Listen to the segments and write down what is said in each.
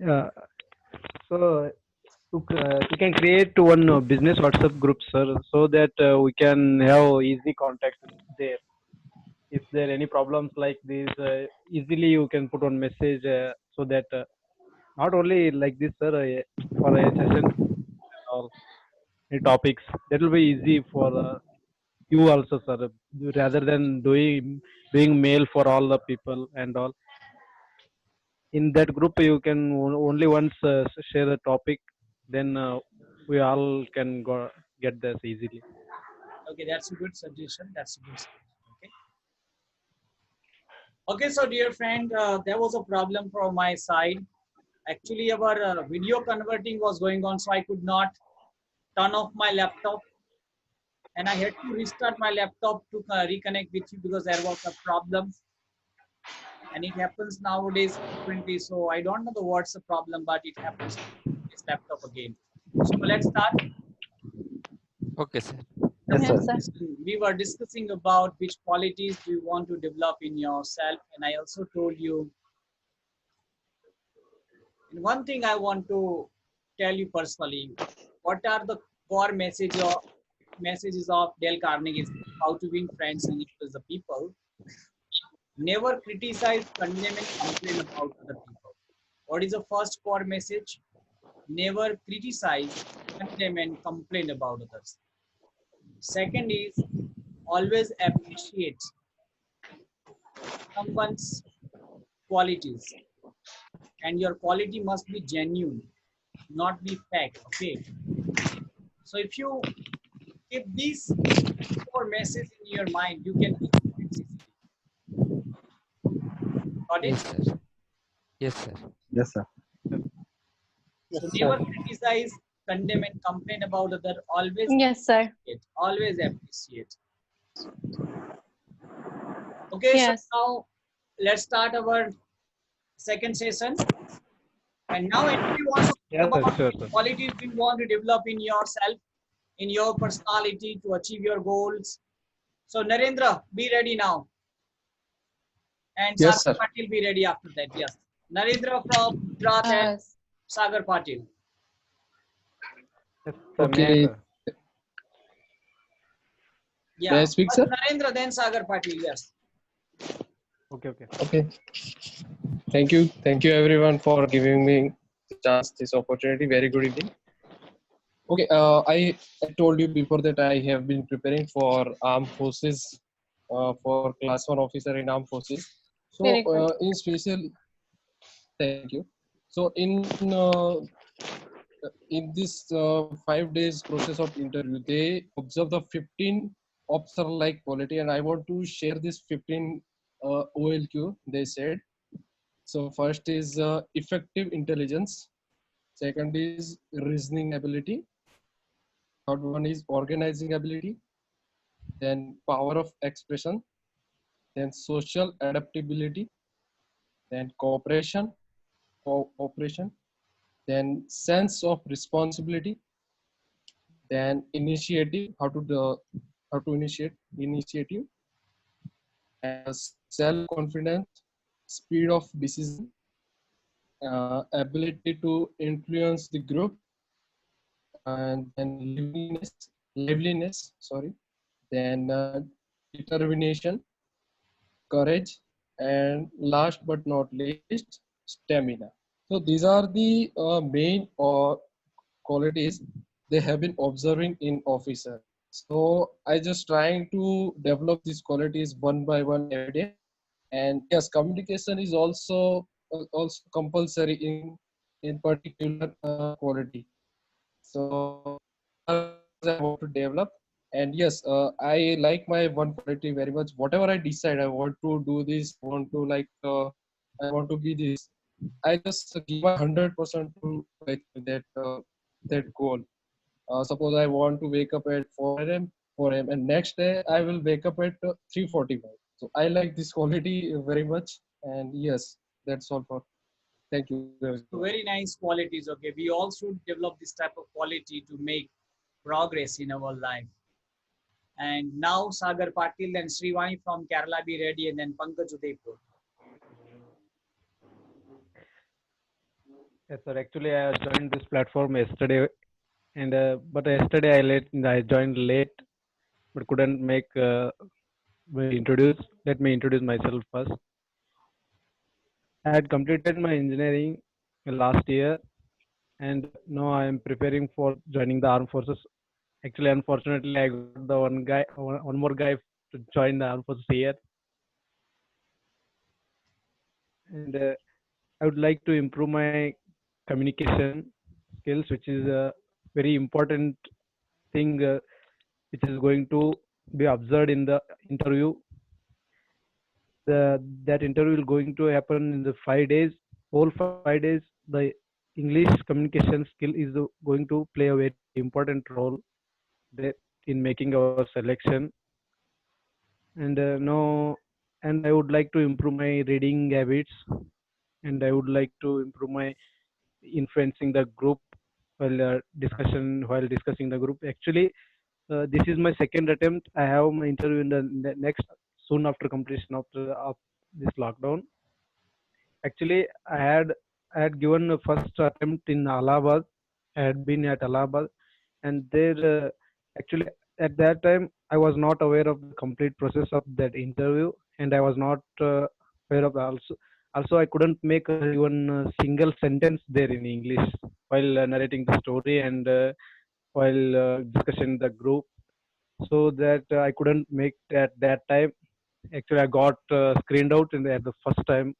Uh, so we can create one business WhatsApp group, sir, so that we can have easy contact there. If there are any problems like this, easily you can put on message so that not only like this, sir, for a session or any topics, that will be easy for you also, sir. Rather than doing mail for all the people and all. In that group, you can only once share the topic, then we all can go get this easily. Okay, that's a good suggestion. That's a good suggestion. Okay. Okay, so dear friend, there was a problem from my side. Actually, our video converting was going on, so I could not turn off my laptop, and I had to restart my laptop to reconnect with you because there was a problem, and it happens nowadays frequently. So I don't know what's the problem, but it happens with this laptop again. So let's start. Okay, sir. The Yes, first sir. question, we were discussing about which qualities do you want to develop in yourself, and I also told you. And one thing I want to tell you personally, what are the core messages of Dale Carnegie's book, How to Win Friends and Influence the People? Never criticize, condemn, and complain about other people. What is the first core message? Never criticize, condemn, and complain about others. Second is always appreciate someone's qualities, and your quality must be genuine, not be fake. Okay. So if you keep these four messages in your mind, you can win friends easily. Got it? Yes, sir. Yes, sir. Yes, sir. So Yes, never sir. criticize, condemn, and complain about other. Always Yes, sir. appreciate. Always appreciate. Okay, so Yes. now let's start our second session. And now anybody wants to Yes, talk sir, about sure, which sir. qualities do you want to develop in yourself, in your personality to achieve your goals. So Narendra, be ready now. And Yes, Sagar sir. Patil be ready after that. Yes. Narendra from Gujarat and Yes. Sagar Patil. Yes, sir. May I, Okay. sir? May I Yeah. speak, First sir? Narendra, then Sagar Patil. Yes. Okay, okay. Okay. Thank you. Thank you, everyone, for giving me the chance, this opportunity. Very good evening. Okay. I told you before that I have been preparing for armed forces, for class one officer in armed forces. So, Very good. in special, thank you. So, in this 5 days process of interview, they observe the 15 officer like quality, and I want to share this 15 OLQ they said. So first is effective intelligence, second is reasoning ability, third one is organizing ability, then power of expression, then social adaptability, then cooperation, then sense of responsibility, then initiative, how to initiative, and self confidence, speed of decision, ability to influence the group, and then liveliness, sorry, then determination, courage, and last but not least, stamina. So these are the main qualities they have been observing in officer. So I just trying to develop these qualities one by one every day. And yes, communication is also compulsory in particular quality. So I want to develop. And yes, I like my one quality very much. Whatever I decide, I want to do this. I want to be this. I just give my 100% to achieve that goal. Suppose I want to wake up at 4 a.m. 4 a.m. and next day I will wake up at 3:45. So I like this quality very much. And yes, that's all for. Thank you very much. So very nice qualities. Okay. We all should develop this type of quality to make progress in our life. And now Sagar Patil and Srivani from Kerala be ready, and then Pankaj Udaipur. Yes, sir. Actually, I joined this platform yesterday, and but yesterday I joined late, but couldn't make me introduce. Let me introduce myself first. I had completed my engineering last year, and now I am preparing for joining the armed forces. Actually, unfortunately, I got the one more guy to join the armed forces here, and I would like to improve my communication skills, which is a very important thing, which is going to be observed in the interview. That interview will going to happen in the 5 days. Whole 5 days, the English communication skill is going to play a very important role there in making our selection. And no, and I would like to improve my reading habits, and I would like to improve my influencing the group while discussing the group. Actually, this is my second attempt. I have my interview in the next soon after completion of this lockdown. Actually, I had given a first attempt in Allahabad. I had been at Allahabad, and there actually at that time I was not aware of the complete process of that interview, and I was not aware of also I couldn't make even a single sentence there in English while narrating the story and while discussing the group, so that I couldn't make at that time. Actually, I got screened out at the first time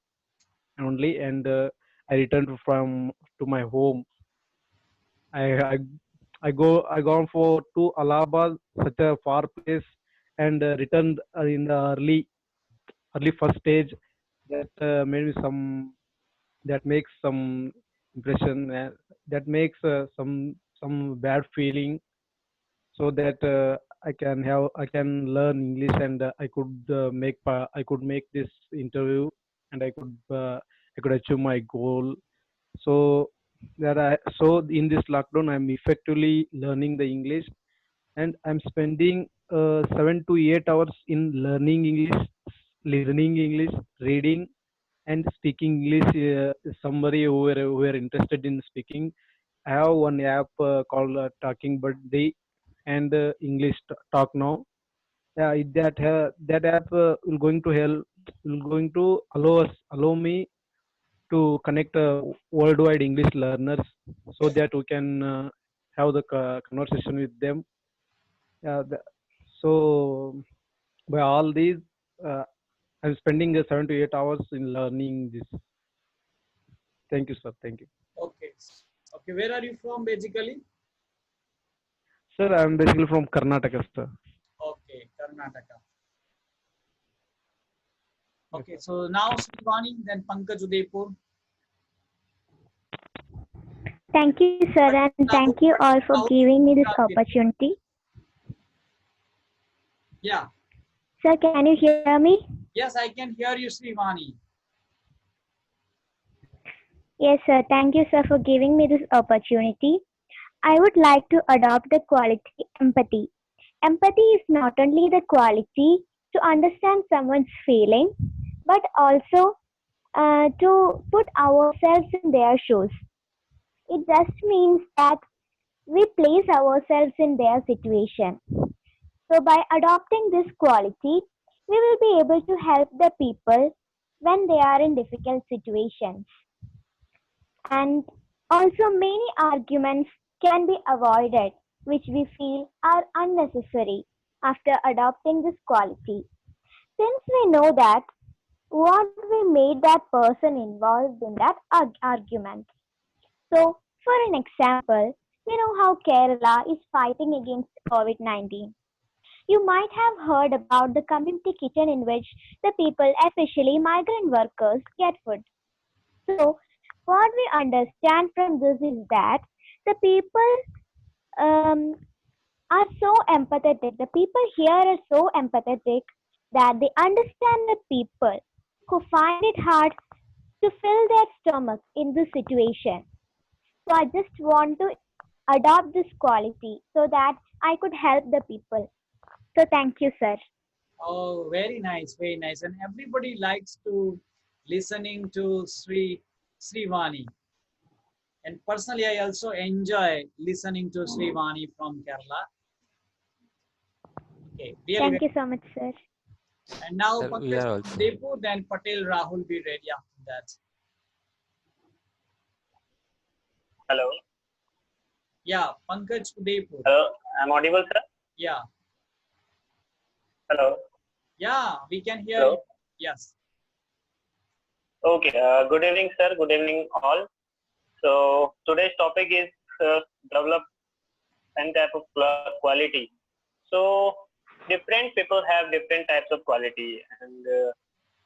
only, and I returned from to my home. I I I gone for to Allahabad, such a far place, and returned in the early first stage. That made me some that makes some impression. That makes some bad feeling, so that I can learn English, and I could make this interview, and I could achieve my goal. So so in this lockdown I'm effectively learning the English, and I'm spending 7 to 8 hours in learning English, listening English, reading and speaking English. Somebody who are interested in speaking, I have one app called Talking Buddy and English Talk Now. Yeah, that app will going to help, will going to allow me to connect worldwide English learners, so that we can have the conversation with them. Yeah, so by all these, uh, I'm spending 7 to 8 hours in learning this. Thank you, sir. Thank you, Okay. Okay. Where are you from basically? sir. I'm basically from Karnataka, sir. Okay, Karnataka. Yes, Okay, sir. so now Srivani, then Pankaj Udaipur. Thank you, sir, and thank you all for giving me this opportunity. Yeah. Sir, can you hear me? Yes, I can hear you, Srivani. Yes, sir. Thank you, sir, for giving me this opportunity. I would like to adopt the quality empathy. Empathy is not only the quality to understand someone's feeling, but also to put ourselves in their shoes. It just means that we place ourselves in their situation. So, by adopting this quality, we will be able to help the people when they are in difficult situations. And also, many arguments can be avoided which we feel are unnecessary after adopting this quality. Since we know that what we made that person involved in that argument. So, for an example, we know how Kerala is fighting against COVID 19. You might have heard about the community kitchen in which the people, especially migrant workers, get food. So, what we understand from this is that the people um, are so empathetic. The people here are so empathetic that they understand the people who find it hard to fill their stomach in this situation. So, I just want to adopt this quality so that I could help the people. So, thank you, sir. Oh, very nice, very nice. And everybody likes to listening to Srivani. And personally, I also enjoy listening to Srivani from Kerala. Okay, really. Thank you so much, sir. And now Sir, we Pankaj are from also. Udaipur, then Patel Rahul be ready after that. Hello. Yeah, Pankaj Udaipur. Hello. I'm audible, sir. Yeah, Hello. yeah, we can hear Hello. you. Yes. Okay. Good evening, sir. Good evening, all. So today's topic is develop and type of quality. So different people have different types of quality, and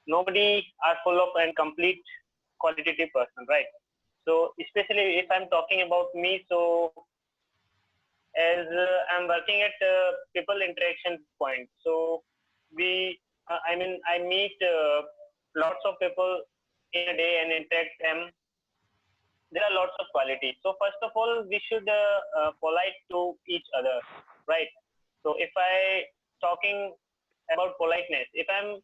nobody are full of and complete qualitative person, right? So especially if I'm talking about me, so as I'm working at people interaction point, so I meet lots of people in a day and interact them. There are lots of qualities. So first of all, we should polite to each other, right? So if I talking about politeness, if I'm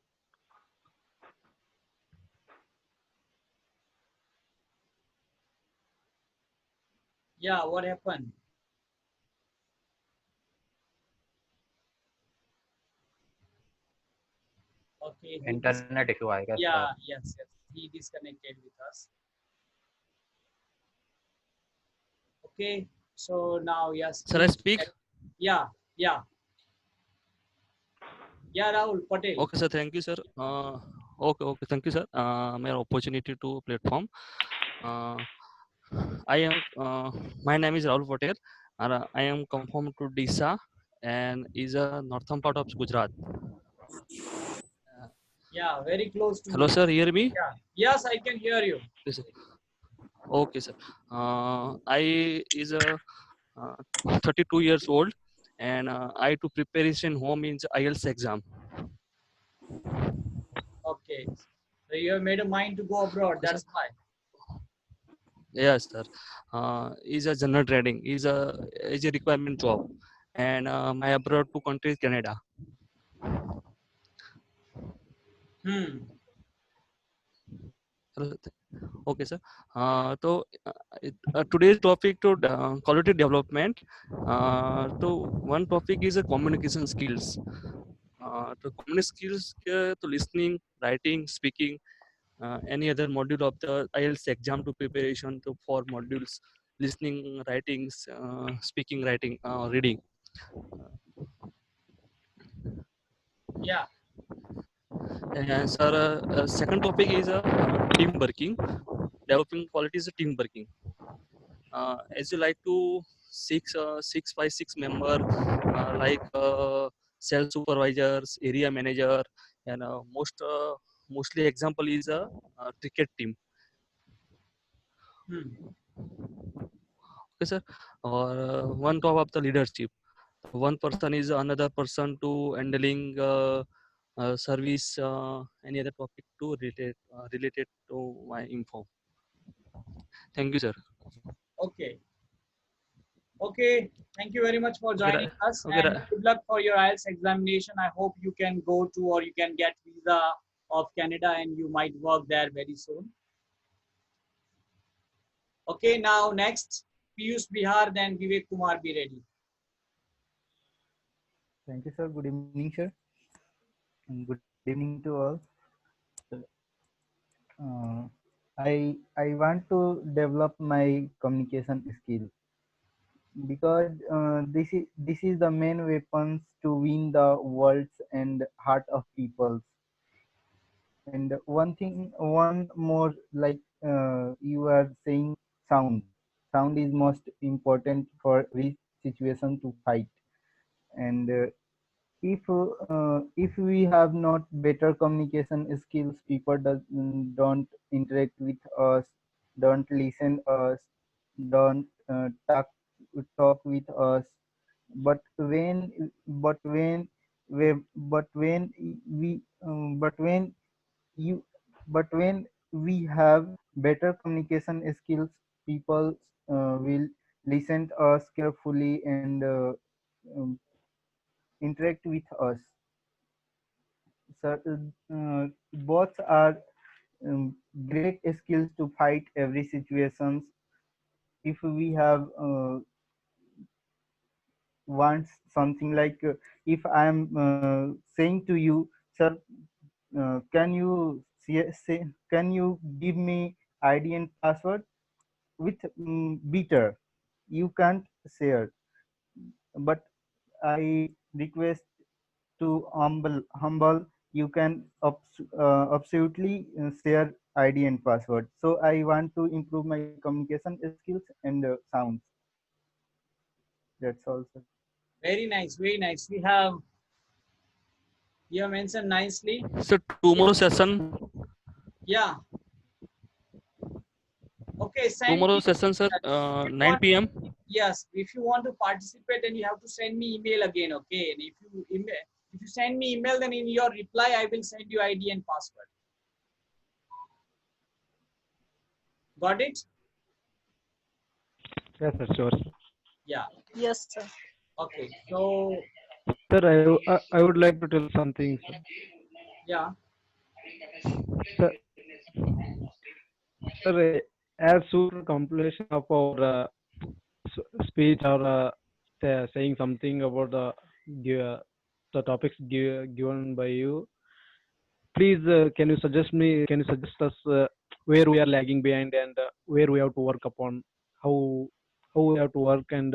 Yeah, what happened? Okay. Internet issue आएगा इसके Yeah, बाद yes, yes. He disconnected with us. Okay. So now, yes. Shall I speak? Yeah, yeah. Yeah, Rahul Patel. Okay, sir. Thank you, sir. Okay. Thank you, sir. My opportunity to platform. Uh, I am. My name is Rahul Patel, and I am confirmed to Disa, and is a northern part of Gujarat. Yeah, very close to Hello, me. sir. Hear me? Yeah. Yes, I can hear you. Yes, sir. Okay, sir. I is a 32 years old, and I to preparation home in IELTS exam. Okay. So you have made a mind to go abroad. Okay, sir. That's why. Yes, sir. Is a general trading. Is a requirement job, and my abroad to country is Canada. Hmm. Hello, okay, sir. Today's topic to quality development. So one topic is a communication skills. To communication skills to listening, writing, speaking, any other module of the IELTS exam to preparation to for modules, listening, writings, speaking, writing, reading. Yeah. And sir, second topic is team working. Developing quality is a team working. As you like to six by six member like sales supervisors, area manager, and mostly example is a cricket team. Hmm. Okay, sir. Or one top of the leadership. One person is another person to handling service, any other topic to related to my info. Thank you, sir. Okay. Okay. Thank you very much for Okay, joining us, okay, and good luck for your IELTS examination. I hope you can go to or you can get visa of Canada and you might work there very soon. Okay. Now next, Piyush Bihar, then Vivek Kumar, be ready. Thank you, sir. Good evening, sir. And good evening to all. So, I want to develop my communication skill because this is the main weapons to win the worlds and heart of peoples. And one more, like you are saying, sound. Sound is most important for every situation to fight. And if we have not better communication skills, people don't interact with us, don't listen us, don't talk with us. But when we but when you but when we have better communication skills, people will listen to us carefully and um, interact with us. So, both are great skills to fight every situations. if we have wants something like if I am saying to you, sir, can you can you give me ID and password with beater? You can't share, but I request to humble. You can absolutely share ID and password. So I want to improve my communication skills and sounds. That's all, sir. Very nice, very nice. You have mentioned nicely. So tomorrow session, Yeah. Okay, send tomorrow me. session, sir, If you 9 want, p.m. yes, if you want to participate, then you have to send me email again. Okay, and if you send me email, then in your reply, I will send you ID and password. Got it? Yes, sir, sure. Yeah. Yes, sir. Okay. So Sir, I would like to tell something, sir. yeah. Sir, sir, as soon completion of our speech or saying something about the topics given by you, please can you suggest us where we are lagging behind and where we have to work upon, how we have to work and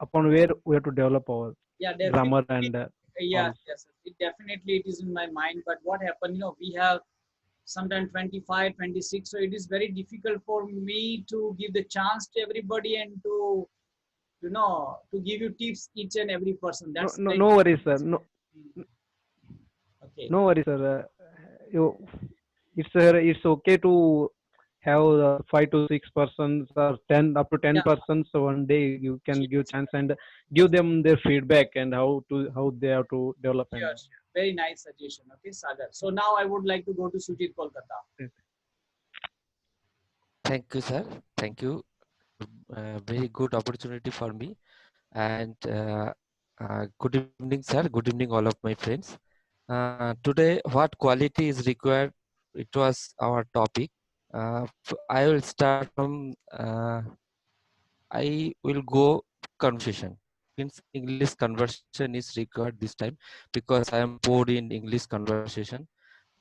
upon where we have to develop our Yeah, grammar definitely. and all. Yes, yes. It is in my mind. But what happened, we have sometimes 25, 26. So it is very difficult for me to give the chance to everybody and to give you tips each and every person. No, That's no, very no worries, sir. No, okay. no worries, sir. You, it's okay to have 5 to 6 persons or 10 up to 10 persons. So one day you can give chance and give them their feedback and how they have to develop and Sure, sure. Very nice suggestion. Okay, Sagar. So now I would like to go to Sujit Kolkata. Thank you, sir. Thank you. Very good opportunity for me. And good evening, sir. Good evening, all of my friends. Today, what quality is required? It was our topic. I will start from. I will go conversation. Means English conversation is required this time because I am poor in English conversation,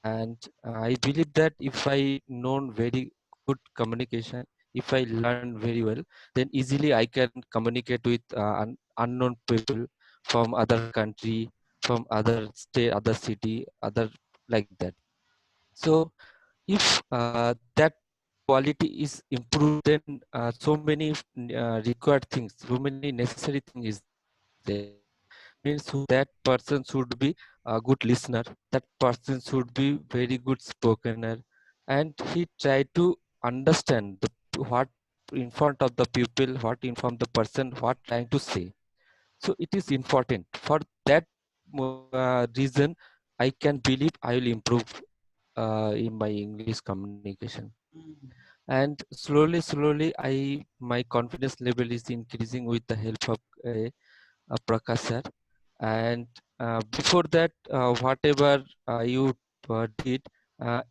and I believe that if I know very good communication, if I learn very well, then easily I can communicate with unknown people from other country, from other state, other city, other like that. So if that quality is improved, then so many required things, so many necessary things is there. Means that person should be a good listener, that person should be very good spokener, and he try to understand what in front of the people, what inform the person, what trying to say. So it is important. For that reason, I can believe I will improve in my English communication. And slowly I my confidence level is increasing with the help of Prakash sir. And before that, whatever you did,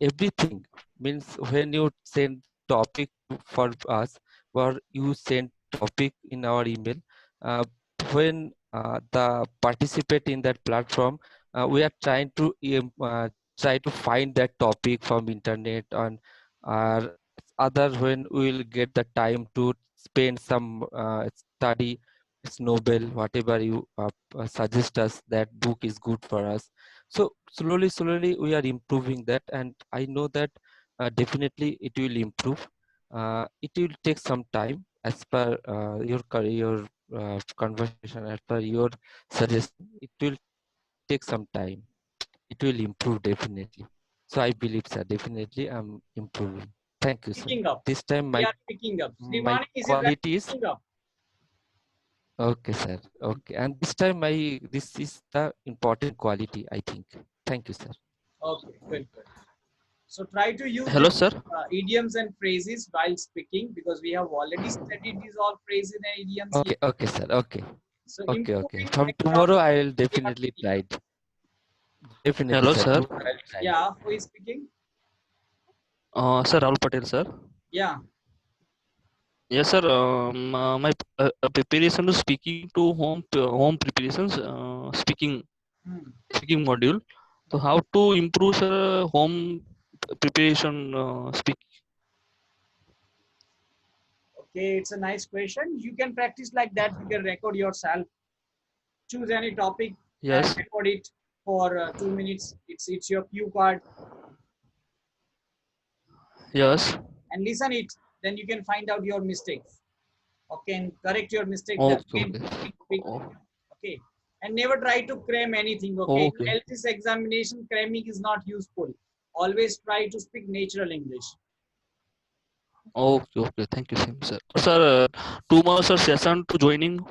everything means when you send topic for us, or you send topic in our email, uh, when the participate in that platform, we are trying to try to find that topic from internet on other, when we will get the time to spend some study. It's Nobel, whatever you suggest us, that book is good for us. So slowly we are improving that, and I know that definitely it will improve. It will take some time as per your conversation, as per your suggestion. It will take some time. It will improve definitely. So I believe, sir, definitely I'm improving. Thank you, sir. Picking up. This time We my are picking up. my Srimani is quality is picking up. okay, sir. Okay, and this time this is the important quality, I think. Thank you, sir. Okay, good, good. So try to use Hello, these sir. idioms and phrases while speaking, because we have already studied these all phrases and idioms here. Okay, sir. Okay. So Okay. improving From across, tomorrow I will we are definitely picking try up. it. Definitely, Hello, sir. sir. Tomorrow I'll try. Yeah, who is speaking? Sir, Rahul Patel, sir. Yeah. Yes, sir. My preparation to speaking to home preparations, Hmm. speaking module. So how to improve, sir, home preparation speak? Okay, it's a nice question. You can practice like that. You can record yourself. Choose any topic and Yes, record it for 2 minutes. It's your cue card yes. and listen it. Then you can find out your mistakes. Okay, and correct your mistake. The Okay, again, okay. pick. Oh, Okay, and never try to cram anything. Okay, in okay, LTS examination, cramming is not useful. Always try to speak natural English. okay, okay. Thank you, sir. Sir, 2 months sir, session to joining.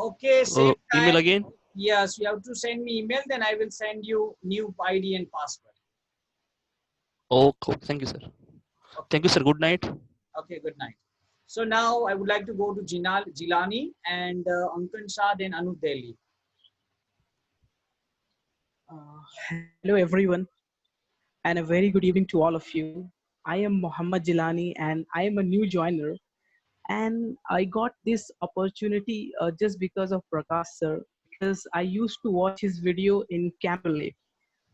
Okay, same Email time. again. Yes, you have to send me email. Then I will send you new ID and password. Okay, thank you, sir. Okay. Thank you, sir. Good night. Okay, good night. So now I would like to go to Jilani and Ankan Shah, then Anup Delhi. Hello, everyone, and a very good evening to all of you. I am Muhammad Jilani, and I am a new joiner. And I got this opportunity just because of Prakash sir, because I used to watch his video in Camberley,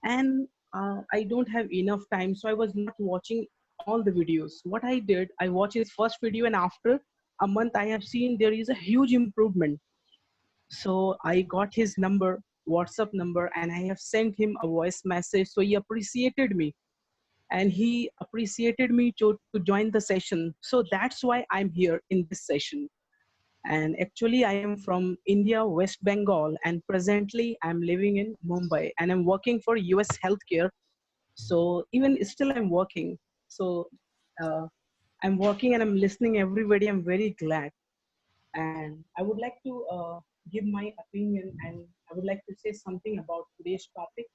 and I don't have enough time, so I was not watching all the videos. What I did, I watched his first video, and after a month, I have seen there is a huge improvement. So I got his number, WhatsApp number, and I have sent him a voice message. So he appreciated me, and he appreciated me to join the session. So that's why I'm here in this session. And actually, I am from India, West Bengal, and presently I'm living in Mumbai, and I'm working for US Healthcare. So even still, I'm working. So uh, I'm working and I'm listening everybody. I'm very glad, and I would like to give my opinion, and I would like to say something about today's topic,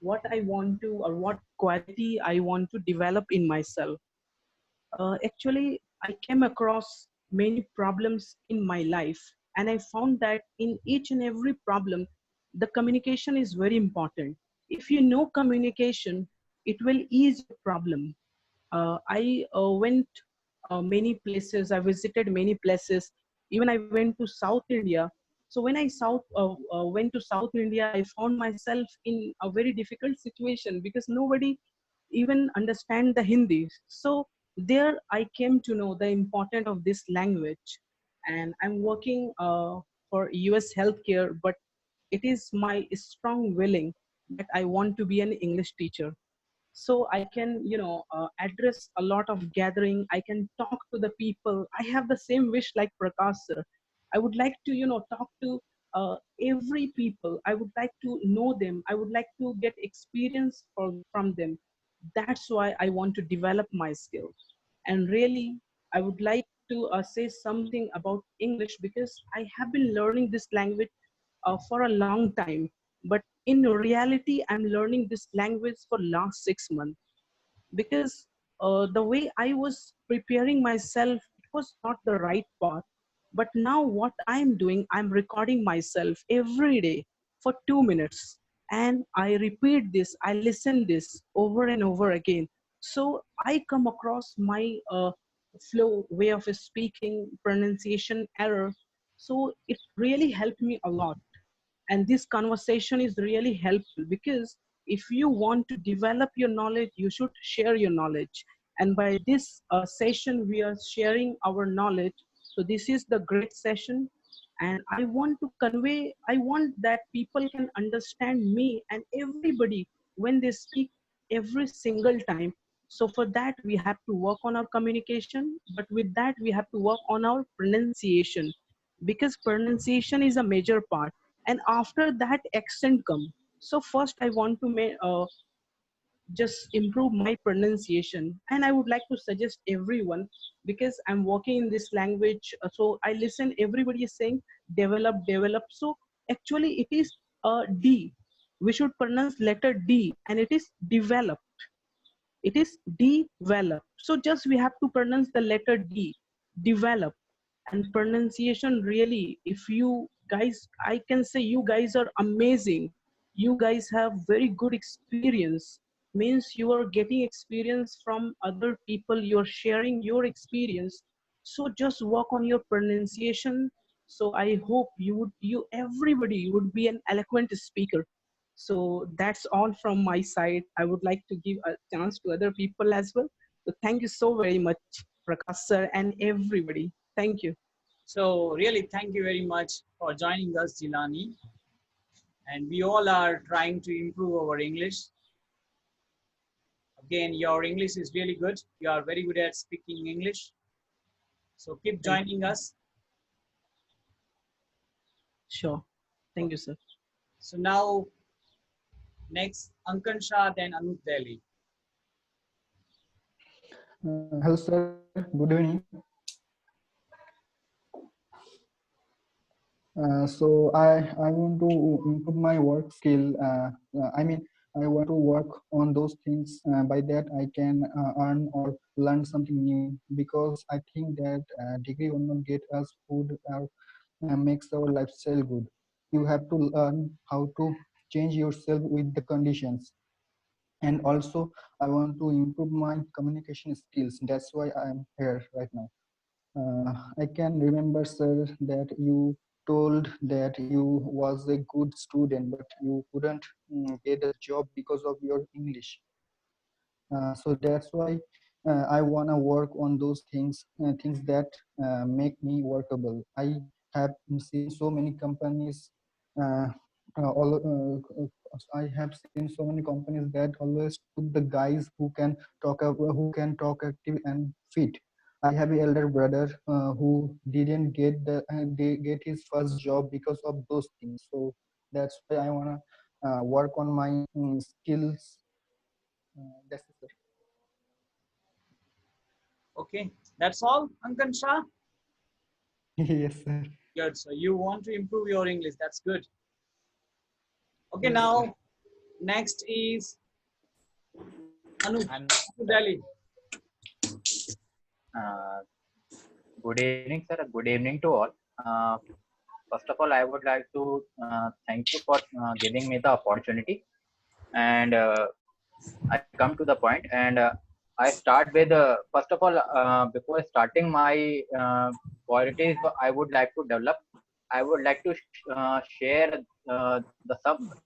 what I want to, or what quality I want to develop in myself. Actually, I came across many problems in my life, and I found that in each and every problem, the communication is very important. If you know communication, it will ease your problem. I went many places. I visited many places. Even I went to South India. So when I went to South India, I found myself in a very difficult situation because nobody even understand the Hindi. So there I came to know the importance of this language, and I'm working for US healthcare, but it is my strong willing that I want to be an English teacher, so I can address a lot of gathering. I can talk to the people. I have the same wish like Prakash sir. I would like to talk to every people. I would like to know them. I would like to get experience from them. That's why I want to develop my skills. And really, I would like to say something about English because I have been learning this language for a long time, but in reality I'm learning this language for last 6 months, because the way I was preparing myself, it was not the right path. But now what I'm doing, I'm recording myself every day for 2 minutes, and I repeat this, I listen this over and over again. So I come across my flow, way of speaking, pronunciation error. So it really helped me a lot, and this conversation is really helpful because if you want to develop your knowledge, you should share your knowledge. And by this session we are sharing our knowledge. So this is the great session, and I want to convey, I want that people can understand me and everybody when they speak every single time. So for that we have to work on our communication, but with that we have to work on our pronunciation, because pronunciation is a major part, and after that accent come. So first I want to just improve my pronunciation, and I would like to suggest everyone, because I'm working in this language, so I listen everybody is saying develop, develop. So actually it is D, we should pronounce letter D, and it is develop, it is develop. So just we have to pronounce the letter D, develop. And pronunciation, really, if you guys, I can say you guys are amazing. You guys have very good experience. Means you are getting experience from other people. You're sharing your experience. So just work on your pronunciation. So I hope everybody would be an eloquent speaker. So that's all from my side. I would like to give a chance to other people as well. So thank you so very much, Prakash sir, and everybody. Thank you. So really, thank you very much for joining us, Jilani. And we all are trying to improve our English. Again, your English is really good. You are very good at speaking English. So keep Thank joining us. Sure. Thank you, sir. So now, next, Ankan Shah, then Anup Delhi. Hello, sir. Good evening. So I want to improve my work skill. I mean, I want to work on those things. By that, I can earn or learn something new. Because I think that degree will not get us food or makes our lifestyle good. You have to learn how to change yourself with the conditions. And also, I want to improve my communication skills. That's why I am here right now. I can remember, sir, that you told that you was a good student, but you couldn't get a job because of your English. So that's why I wanna work on those things that make me workable. I have seen so many companies. Uh, I have seen so many companies that always put the guys who can talk active and fit. I have an elder brother who didn't get his first job because of those things. So that's why I wanna work on my skills. That's it, sir. Okay, that's all, Ankan Shah. Yes, sir. Good. So you want to improve your English. That's good. Okay, Yes, sir. now next is Anup Delhi. Uh, Good evening, sir. Good evening to all. Uh, First of all, I would like to thank you for giving me the opportunity. And I come to the point, and I start with first of all, before starting my qualities, I would like to develop. I would like to share the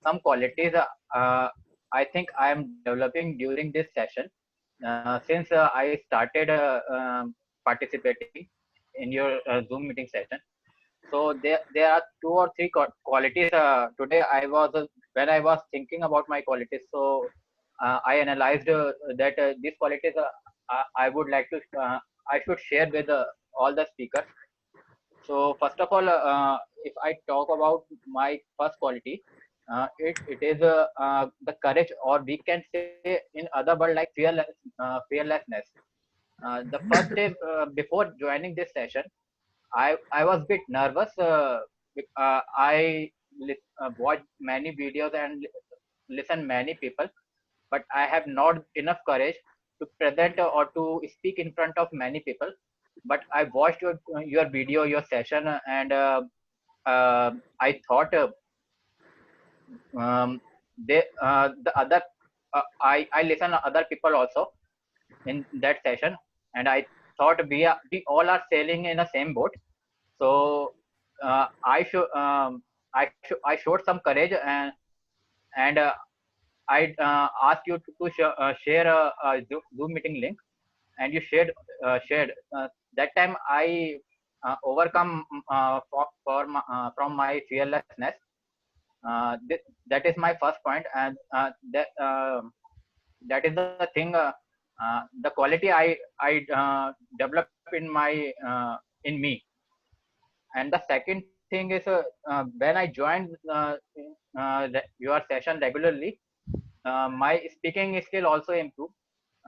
some qualities I think I am developing during this session. Since I started participating in your Zoom meeting session, so there are two or three qualities. Today when I was thinking about my qualities, so I analyzed that these qualities I would like to I should share with all the speakers. So first of all, if I talk about my first quality, it is the courage, or we can say in other word like fearlessness. The first day before joining this session, I was a bit nervous. I watched many videos and listen many people, but I have not enough courage to present or to speak in front of many people. But I watched your video, your session, and I thought the other I listen to other people also in that session, and I thought we all are sailing in the same boat. So I showed some courage, and I asked you to share a Zoom meeting link, and you shared. That time I overcome from my fearlessness. That is my first point, and that is the thing. The quality I develop in me. And the second thing is when I joined your session regularly, my speaking skill also improved.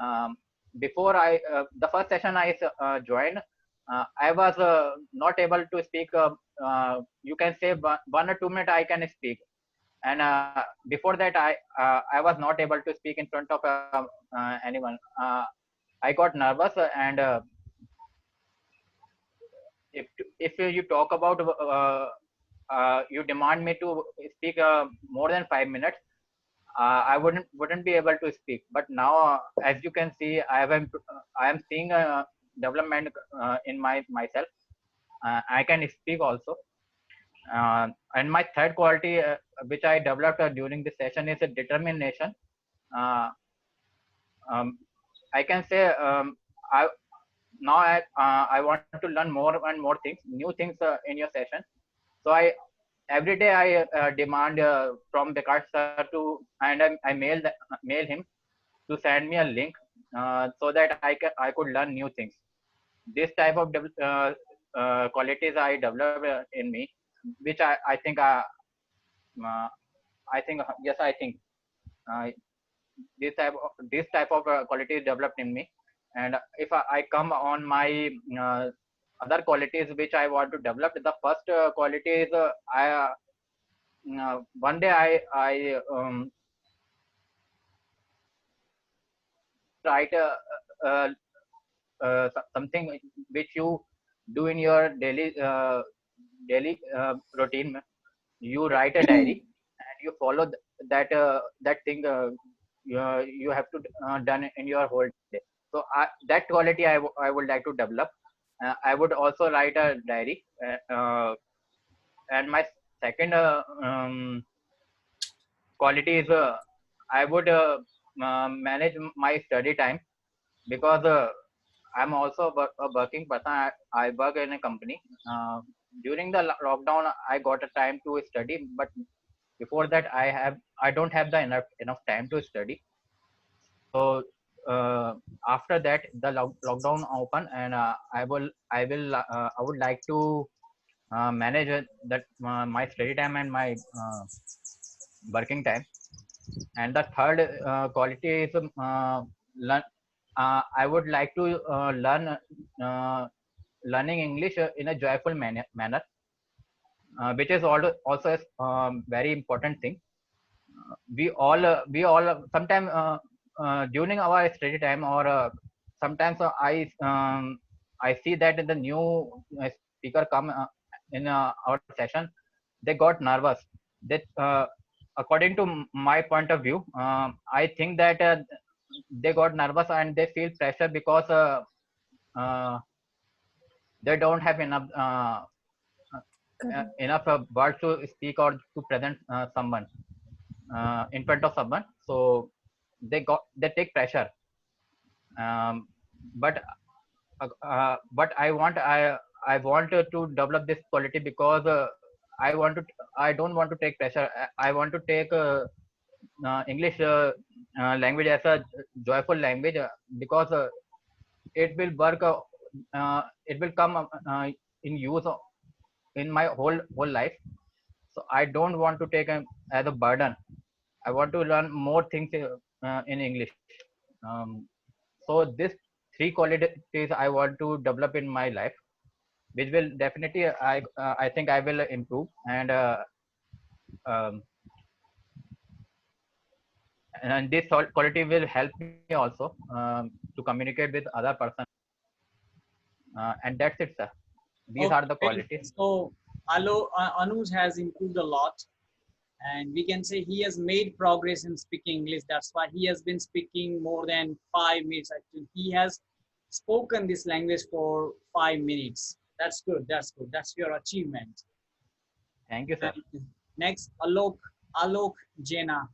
Um, Before the first session I joined, I was not able to speak. You can say 1 or 2 minutes I can speak, and before that I was not able to speak in front of anyone. I got nervous, and if you talk about you demand me to speak more than 5 minutes, I wouldn't be able to speak. But now, as you can see, I am seeing development in myself. I can speak also. And my third quality, which I developed during this session, is a determination. Uh, I can say I now I want to learn more and more things, new things in your session. So every day I demand from Vikas sir to, and I mail him to send me a link so that I could learn new things. This type of qualities I developed in me, which I think yes, I think uh, this type of quality is developed in me. And if I come on my other qualities which I want to develop, the first quality is one day I write uh, something which you do in your daily routine. You write a diary and you follow that thing you have to done in your whole day. So that quality I would like to develop. I would also write a diary. And my second quality is I would manage my study time, because I'm also a working person. I work in a company. During the lockdown, I got a time to study, but before that, I don't have the enough time to study. So after that, the lockdown open, and I would like to manage that my study time and my working time. And the third quality is learn. I would like to learning English in a joyful manner, which is also a very important thing. We all sometimes during our study time, or sometimes I see that the new speaker come in our session, they got nervous. That according to my point of view, I think that they got nervous and they feel pressure because uh, they don't have enough words to speak or to present someone in front of someone. So they take pressure. um, but but I want to develop this quality, because I don't want to take pressure. I want to take English language as a joyful language, because it will work. It will come in use in my whole life. So I don't want to take as a burden. I want to learn more things in English. Um, so this three qualities I want to develop in my life, which will definitely I think I will improve, um, and this quality will help me also to communicate with other person. And that's it, sir. These are the Okay, qualities. so Anuj has improved a lot, and we can say he has made progress in speaking English. That's why he has been speaking more than 5 minutes. Actually, he has spoken this language for 5 minutes. That's good. That's good. That's your achievement. Thank you, sir. And next, Alok Jena.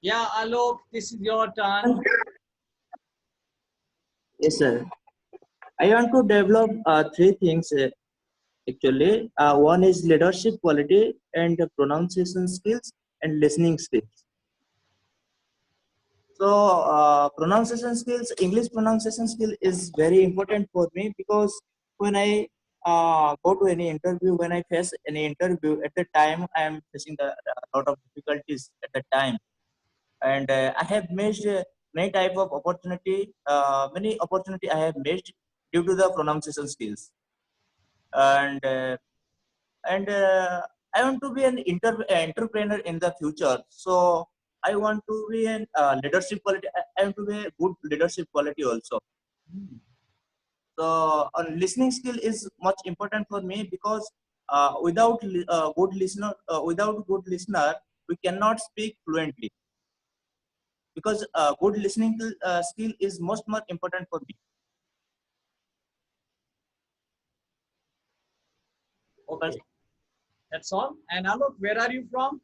Yeah, Alok, this is your turn. Yes, sir. I want to develop three things actually. One is leadership quality and pronunciation skills and listening skills. So, pronunciation skills, English pronunciation skill is very important for me, because when I go to any interview, when I face any interview, at the time I am facing a lot of difficulties at the time, and I have missed many type of opportunity, many opportunity I have missed due to the pronunciation skills. And I want to be an entrepreneur in the future. So I want to be an leadership quality. I want to be a good leadership quality also. So listening skill is much important for me because without good listener, we cannot speak fluently. Because good listening skill is most more important for me. Okay, that's all. And Alok, where are you from?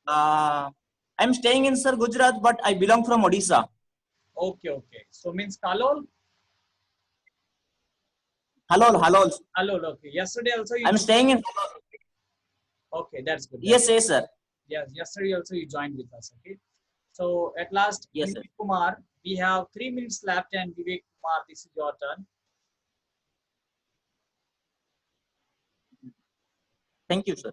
I'm staying in Sir Gujarat, but I belong from Odisha. Okay, okay. So means Kalol? Halol, Halol. Halol, okay. Yesterday also you I'm staying in. Okay, that's good. Yes, yes, sir. Yes, yesterday also you joined with us. Okay. So at last, Yes, sir. Vivek Kumar, we have 3 minutes left, and Vivek Kumar, this is your turn. Thank you, sir.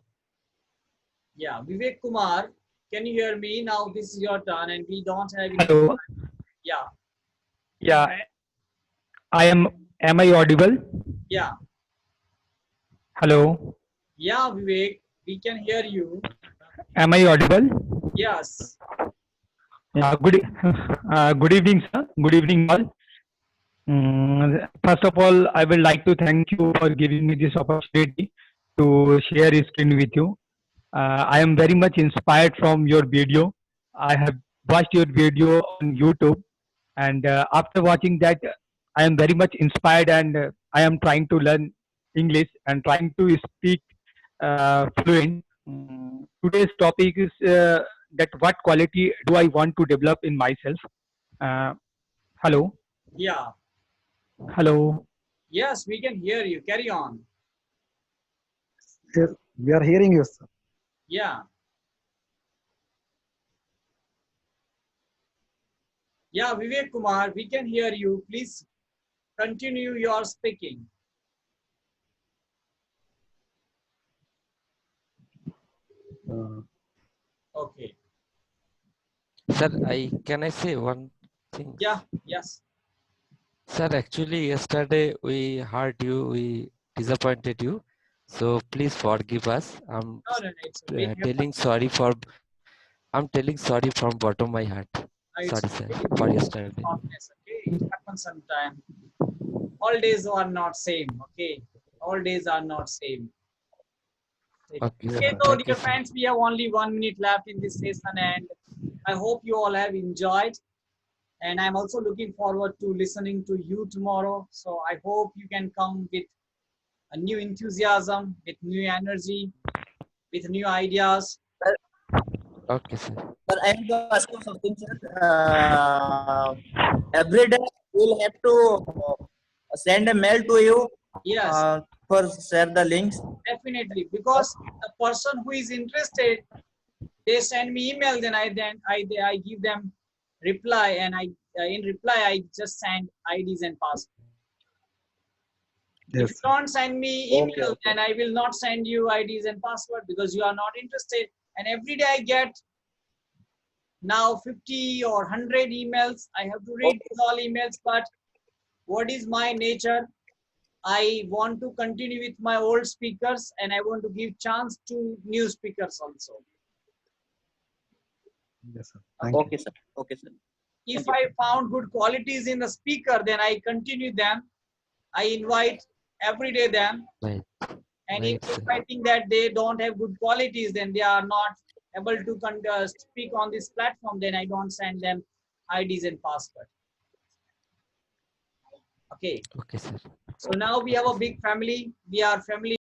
Yeah, Vivek Kumar, can you hear me? Now this is your turn, and we don't have any. Hello. Yeah, Yeah, am I audible? yeah, Hello. yeah, Vivek, we can hear you. Am I audible? Yes. Yeah, good evening, sir. Good evening, all. First of all, I would like to thank you for giving me this opportunity to share a screen with you. I am very much inspired from your video. I have watched your video on YouTube, and after watching that, I am very much inspired, and I am trying to learn English and trying to speak fluent. Today's topic is that what quality do I want to develop in myself? Uh, Hello, Yeah. hello. Yes, we can hear you. Carry on. Yes, we are hearing you, sir. Yeah. Yeah, Vivek Kumar, we can hear you. Please continue your speaking. Okay. Sir, can I say one thing? Yeah, yes. Sir, actually yesterday we hurt you, we disappointed you. So please forgive us. No, it's okay. I'm telling sorry from bottom of my heart. It's Sorry, sir, okay. for yesterday. Softness, okay? It happens sometime. All days are not same, okay? All days are not same. Okay, Okay, sir. so Thank you, dear sir. friends, we have only 1 minute left in this session, and I hope you all have enjoyed. And I'm also looking forward to listening to you tomorrow. So I hope you can come with a new enthusiasm, with new energy, with new ideas. Okay, sir. Sir, I am to ask you something, sir. Every day we'll have to send a mail to you Yes, for share the links. definitely. Because the person who is interested, they send me email, then I give them reply, and in reply I just send IDs and passwords. If you don't send me email, then I will not send you IDs and password because you are not interested. And every day I get now 50 or 100 emails. I have to read these all emails, but what is my nature? I want to continue with my old speakers, and I want to give chance to new speakers also. Yes, sir. Okay, sir. Okay, sir. If I found good qualities in the speaker, then I continue them. I invite every day them. Right. And Right, if sir. I think that they don't have good qualities, then they are not able to speak on this platform, then I don't send them IDs and password. Okay. Okay, sir. So now we have a big family. We are family